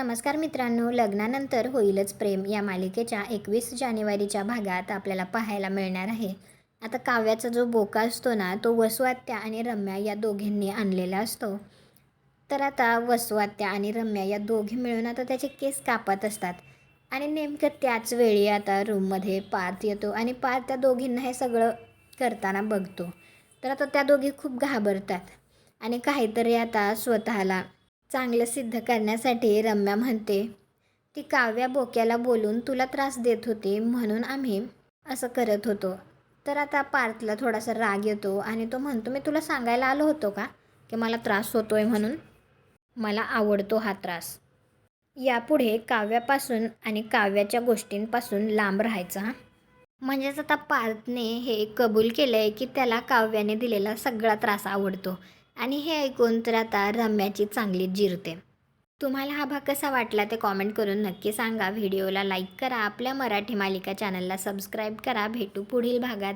नमस्कार मित्रांनो, लग्नानंतर होईलच प्रेम या मालिकेच्या 21 जानेवारीच्या भागात आपल्याला पाहायला मिळणार आहे. आता काव्याचा जो बोका असतो ना, तो वसुआत्या आणि रम्या या दोघींनी आणलेला असतो. तर आता वसुआत्या आणि रम्या या दोघी मिळून आता त्याचे केस कापत असतात आणि नेमकं त्याच वेळी आता रूममध्ये पार्थ येतो आणि पार्थ त्या दोघींना हे सगळं करताना बघतो. तर आता त्या दोघी खूप घाबरतात आणि काहीतरी आता स्वतःला चांगलं सिद्ध करण्यासाठी रम्या म्हणते, ती काव्या बोक्याला बोलून तुला त्रास देत होती म्हणून आम्ही असं करत होतो. तर आता पार्थला थोडासा राग येतो आणि तो म्हणतो, मी तुला सांगायला आलो होतो का की मला त्रास होतोय म्हणून? मला आवडतो हा त्रास. यापुढे काव्यापासून आणि काव्याच्या गोष्टींपासून लांब राहायचं हां. म्हणजेच आता पार्थने हे कबूल केलं आहे की त्याला काव्याने दिलेला सगळा त्रास आवडतो आणि हे ऐकून तर आता रम्याची चांगली जिरते. तुम्हाला हा भाग कसा वाटला ते कॉमेंट करून नक्की सांगा. व्हिडिओला लाईक करा, आपल्या मराठी मालिका चॅनलला सबस्क्राईब करा. भेटू पुढील भागात.